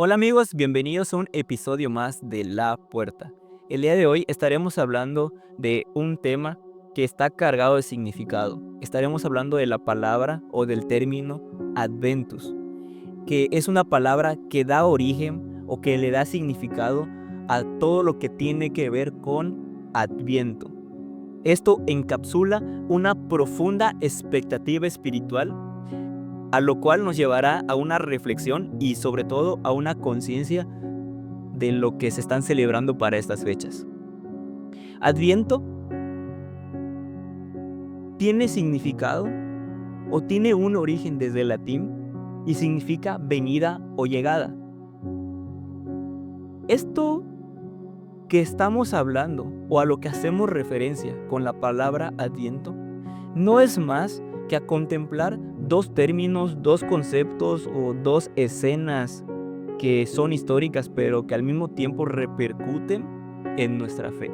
Hola amigos, bienvenidos a un episodio más de La Puerta. El día de hoy estaremos hablando de un tema que está cargado de significado. Estaremos hablando de la palabra o del término Adventus, que es una palabra que da origen o que le da significado a todo lo que tiene que ver con Adviento. Esto encapsula una profunda expectativa espiritual, a lo cual nos llevará a una reflexión y sobre todo a una conciencia de lo que se están celebrando para estas fechas. Adviento tiene significado o tiene un origen desde el latín y significa venida o llegada. Esto que estamos hablando o a lo que hacemos referencia con la palabra Adviento no es más que a contemplar dos términos, dos conceptos o dos escenas que son históricas pero que al mismo tiempo repercuten en nuestra fe.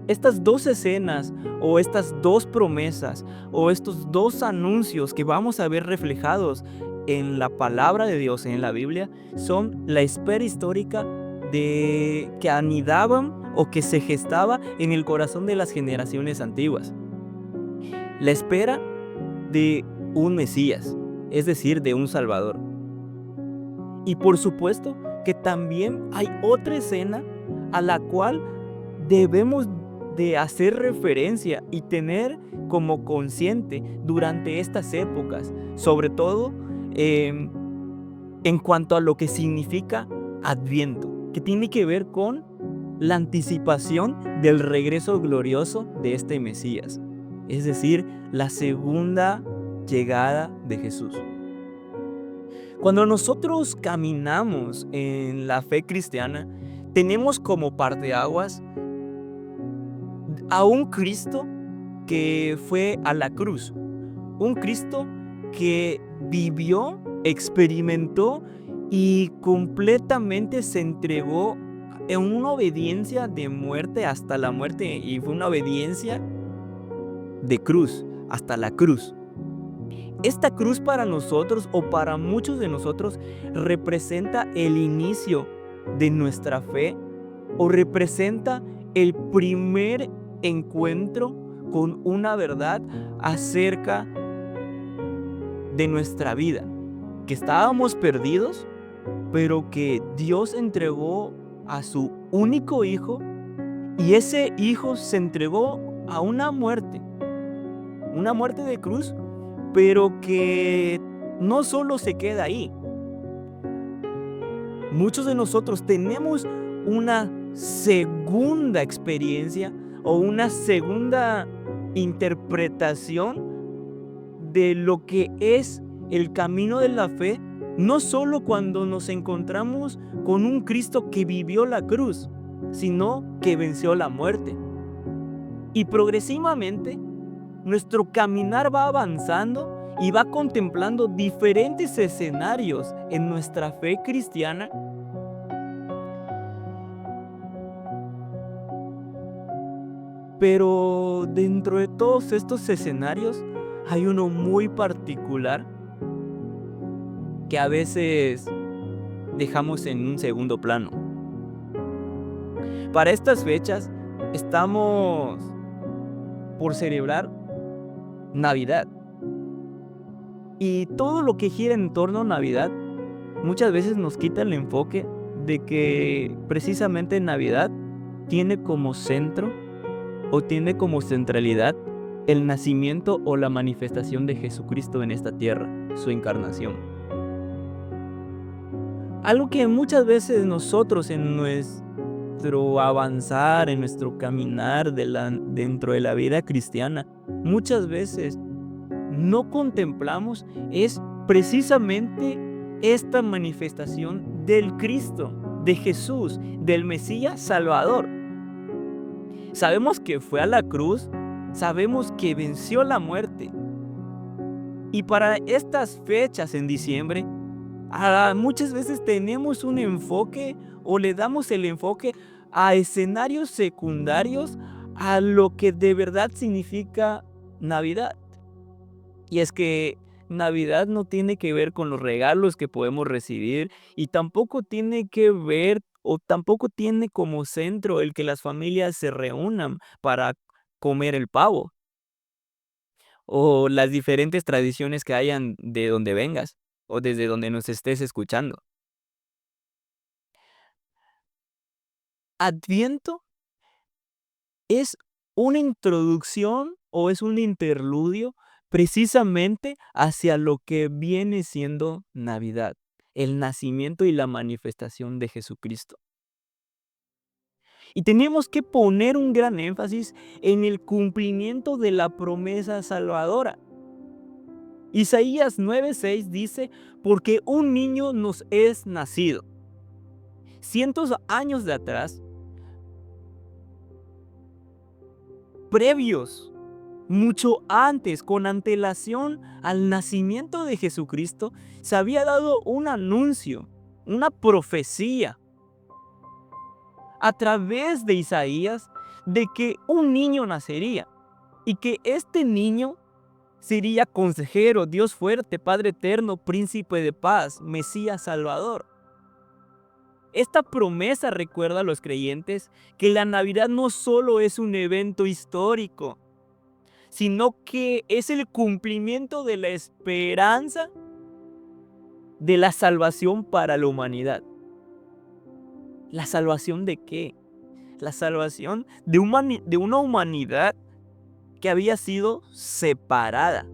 Estas dos escenas o estas dos promesas o estos dos anuncios que vamos a ver reflejados en la palabra de Dios en la Biblia son la espera histórica de que anidaban o que se gestaba en el corazón de las generaciones antiguas. La espera de un Mesías, es decir, de un Salvador. Y por supuesto que también hay otra escena a la cual debemos de hacer referencia y tener como consciente durante estas épocas, sobre todo en cuanto a lo que significa Adviento, que tiene que ver con la anticipación del regreso glorioso de este Mesías, es decir, la segunda llegada de Jesús. Cuando nosotros caminamos en la fe cristiana, tenemos como parteaguas a un Cristo que fue a la cruz, un Cristo que vivió, experimentó y completamente se entregó en una obediencia de muerte hasta la muerte, y fue una obediencia de cruz hasta la cruz. Esta cruz para nosotros o para muchos de nosotros representa el inicio de nuestra fe o representa el primer encuentro con una verdad acerca de nuestra vida, que estábamos perdidos, pero que Dios entregó a su único hijo y ese hijo se entregó a una muerte de cruz, pero que no solo se queda ahí. Muchos de nosotros tenemos una segunda experiencia o una segunda interpretación de lo que es el camino de la fe, no solo cuando nos encontramos con un Cristo que vivió la cruz, sino que venció la muerte. Y progresivamente nuestro caminar va avanzando y va contemplando diferentes escenarios en nuestra fe cristiana, pero dentro de todos estos escenarios hay uno muy particular que a veces dejamos en un segundo plano. Para estas fechas estamos por celebrar Navidad. Y todo lo que gira en torno a Navidad muchas veces nos quita el enfoque de que precisamente Navidad tiene como centro o tiene como centralidad el nacimiento o la manifestación de Jesucristo en esta tierra, su encarnación. Algo que muchas veces nosotros en nuestro avanzar, en nuestro caminar dentro de la vida cristiana, muchas veces no contemplamos es precisamente esta manifestación del Cristo, de Jesús, del Mesías Salvador. Sabemos que fue a la cruz, sabemos que venció la muerte. Y para estas fechas en diciembre, muchas veces tenemos un enfoque o le damos el enfoque a escenarios secundarios a lo que de verdad significa Navidad. Y es que Navidad no tiene que ver con los regalos que podemos recibir y tampoco tiene que ver o tampoco tiene como centro el que las familias se reúnan para comer el pavo o las diferentes tradiciones que hayan de donde vengas o desde donde nos estés escuchando. Adviento es una introducción o es un interludio precisamente hacia lo que viene siendo Navidad, el nacimiento y la manifestación de Jesucristo. Y tenemos que poner un gran énfasis en el cumplimiento de la promesa salvadora. Isaías 9:6 dice, porque un niño nos es nacido. Cientos años de atrás, previos, mucho antes, con antelación al nacimiento de Jesucristo, se había dado un anuncio, una profecía a través de Isaías de que un niño nacería y que este niño sería consejero, Dios fuerte, Padre eterno, príncipe de paz, Mesías Salvador. Esta promesa recuerda a los creyentes que la Navidad no solo es un evento histórico, sino que es el cumplimiento de la esperanza de la salvación para la humanidad. ¿La salvación de qué? La salvación de una humanidad que había sido separada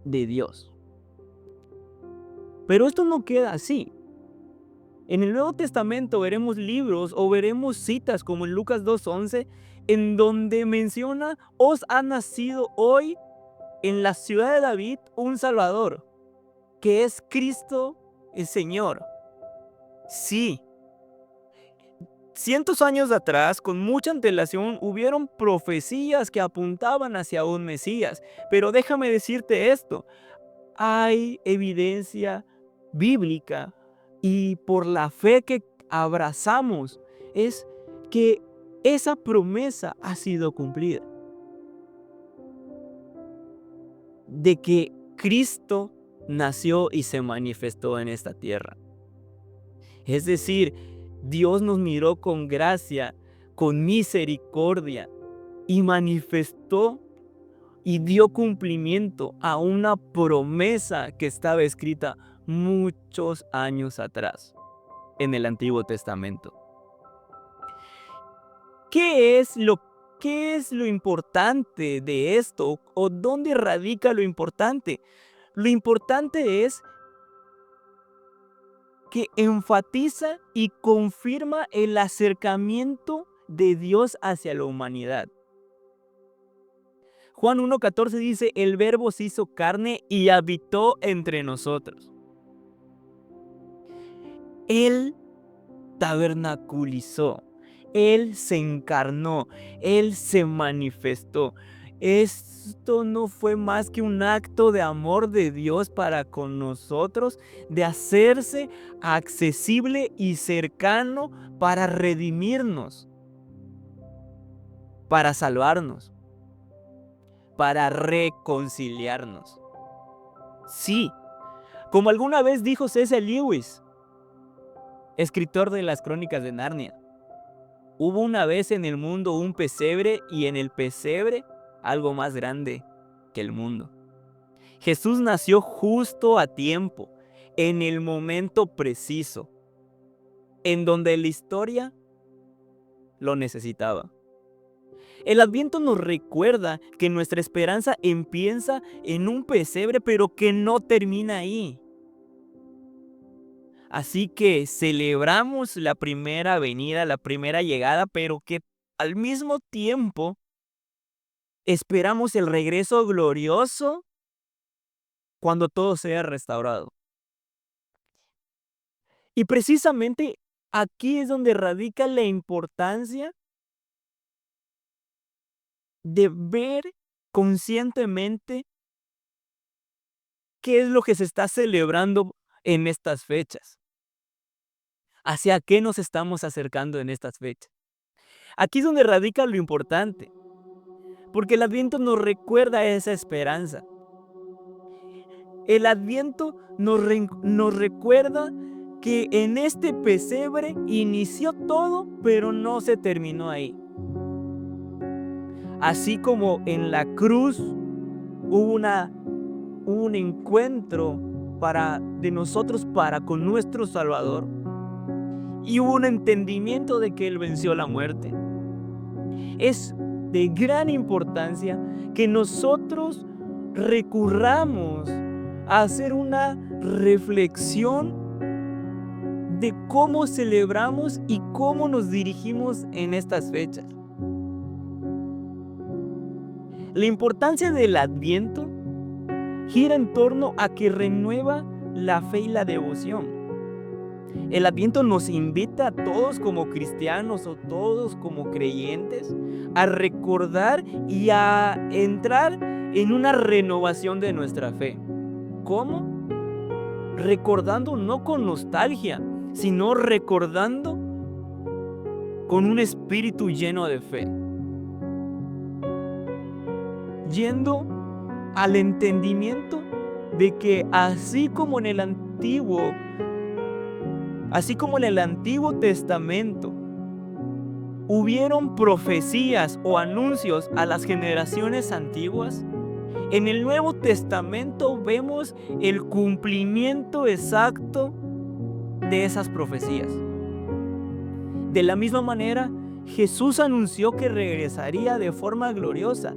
de Dios. Pero esto no queda así. En el Nuevo Testamento veremos libros o veremos citas como en Lucas 2:11, en donde menciona, os ha nacido hoy en la ciudad de David un Salvador, que es Cristo el Señor. Sí, cientos años atrás, con mucha antelación, hubieron profecías que apuntaban hacia un Mesías. Pero déjame decirte esto, hay evidencia bíblica y por la fe que abrazamos es que esa promesa ha sido cumplida. De que Cristo nació y se manifestó en esta tierra. Es decir, Dios nos miró con gracia, con misericordia y manifestó y dio cumplimiento a una promesa que estaba escrita muchos años atrás en el Antiguo Testamento. ¿Qué es lo importante de esto o dónde radica lo importante? Lo importante es que enfatiza y confirma el acercamiento de Dios hacia la humanidad. Juan 1:14 dice, el Verbo se hizo carne y habitó entre nosotros. Él tabernaculizó, Él se encarnó, Él se manifestó. Esto no fue más que un acto de amor de Dios para con nosotros, de hacerse accesible y cercano para redimirnos, para salvarnos, para reconciliarnos. Sí, como alguna vez dijo C.S. Lewis, escritor de las Crónicas de Narnia, hubo una vez en el mundo un pesebre y en el pesebre algo más grande que el mundo. Jesús nació justo a tiempo, en el momento preciso, en donde la historia lo necesitaba. El Adviento nos recuerda que nuestra esperanza empieza en un pesebre, pero que no termina ahí. Así que celebramos la primera venida, la primera llegada, pero que al mismo tiempo esperamos el regreso glorioso cuando todo sea restaurado. Y precisamente aquí es donde radica la importancia de ver conscientemente qué es lo que se está celebrando en estas fechas. ¿Hacia qué nos estamos acercando en estas fechas? Aquí es donde radica lo importante, porque el Adviento nos recuerda esa esperanza. El Adviento nos recuerda que en este pesebre inició todo, pero no se terminó ahí. Así como en la cruz hubo un encuentro de nosotros para con nuestro Salvador, y hubo un entendimiento de que Él venció la muerte. Es de gran importancia que nosotros recurramos a hacer una reflexión de cómo celebramos y cómo nos dirigimos en estas fechas. La importancia del Adviento gira en torno a que renueva la fe y la devoción. El Adviento nos invita a todos como cristianos o todos como creyentes a recordar y a entrar en una renovación de nuestra fe. ¿Cómo? Recordando no con nostalgia, sino recordando con un espíritu lleno de fe. Yendo al entendimiento de que así como en el Antiguo Testamento hubieron profecías o anuncios a las generaciones antiguas, en el Nuevo Testamento vemos el cumplimiento exacto de esas profecías. De la misma manera, Jesús anunció que regresaría de forma gloriosa.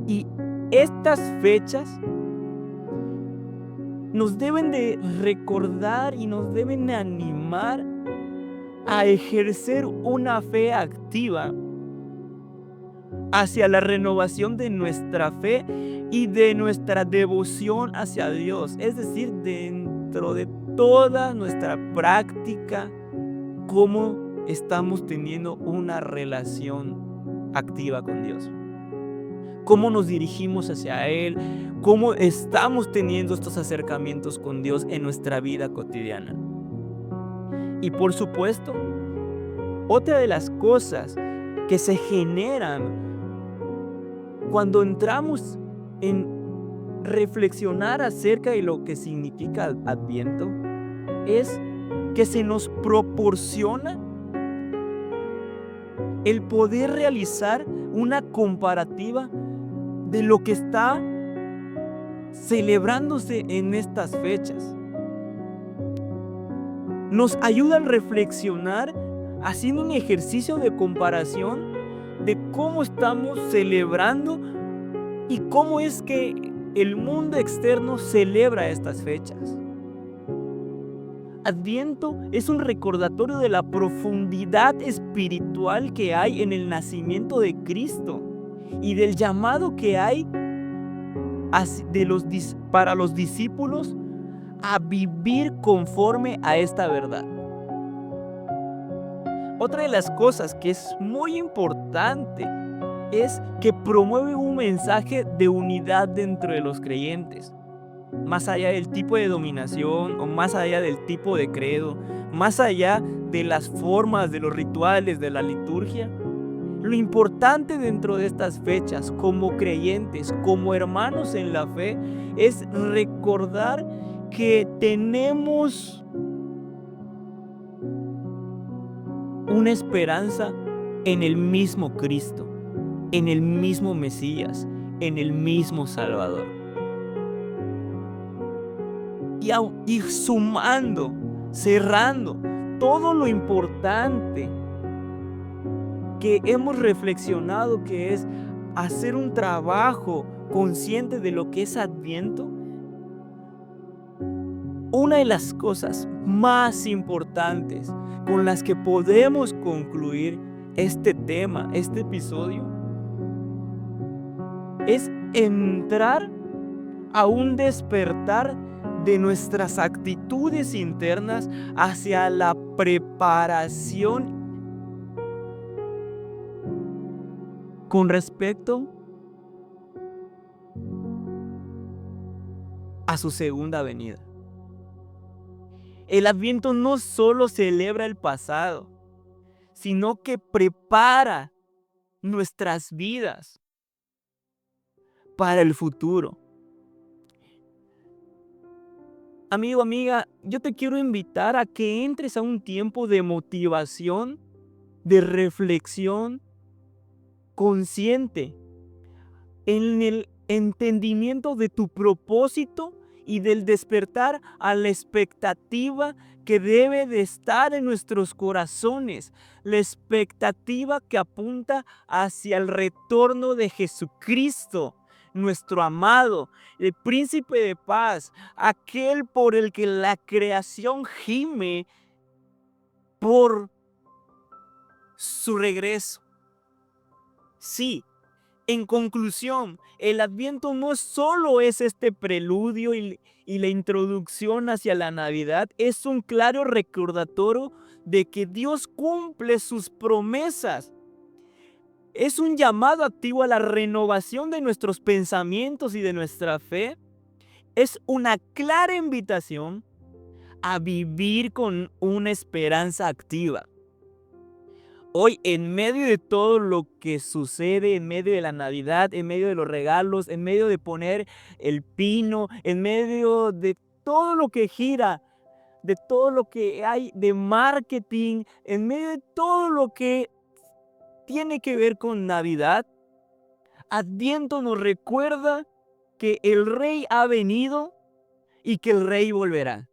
Y estas fechas nos deben de recordar y nos deben de animar a ejercer una fe activa hacia la renovación de nuestra fe y de nuestra devoción hacia Dios. Es decir, dentro de toda nuestra práctica, cómo estamos teniendo una relación activa con Dios. Cómo nos dirigimos hacia Él, cómo estamos teniendo estos acercamientos con Dios en nuestra vida cotidiana. Y por supuesto, otra de las cosas que se generan cuando entramos en reflexionar acerca de lo que significa el Adviento es que se nos proporciona el poder realizar una comparativa de lo que está celebrándose en estas fechas. Nos ayuda a reflexionar haciendo un ejercicio de comparación de cómo estamos celebrando y cómo es que el mundo externo celebra estas fechas. Adviento es un recordatorio de la profundidad espiritual que hay en el nacimiento de Cristo y del llamado que hay para los discípulos a vivir conforme a esta verdad. Otra de las cosas que es muy importante es que promueve un mensaje de unidad dentro de los creyentes, más allá del tipo de dominación o más allá del tipo de credo, más allá de las formas, de los rituales, de la liturgia. Lo importante dentro de estas fechas, como creyentes, como hermanos en la fe, es recordar que tenemos una esperanza en el mismo Cristo, en el mismo Mesías, en el mismo Salvador. Y sumando, cerrando todo lo importante que hemos reflexionado, que es hacer un trabajo consciente de lo que es Adviento, una de las cosas más importantes con las que podemos concluir este tema, este episodio, es entrar a un despertar de nuestras actitudes internas hacia la preparación con respecto a su segunda venida. El Adviento no solo celebra el pasado, sino que prepara nuestras vidas para el futuro. Amigo, amiga, yo te quiero invitar a que entres a un tiempo de motivación, de reflexión consciente, en el entendimiento de tu propósito y del despertar a la expectativa que debe de estar en nuestros corazones, la expectativa que apunta hacia el retorno de Jesucristo, nuestro amado, el príncipe de paz, aquel por el que la creación gime por su regreso. Sí. En conclusión, el Adviento no solo es este preludio y la introducción hacia la Navidad, es un claro recordatorio de que Dios cumple sus promesas. Es un llamado activo a la renovación de nuestros pensamientos y de nuestra fe. Es una clara invitación a vivir con una esperanza activa. Hoy, en medio de todo lo que sucede, en medio de la Navidad, en medio de los regalos, en medio de poner el pino, en medio de todo lo que gira, de todo lo que hay de marketing, en medio de todo lo que tiene que ver con Navidad, Adviento nos recuerda que el Rey ha venido y que el Rey volverá.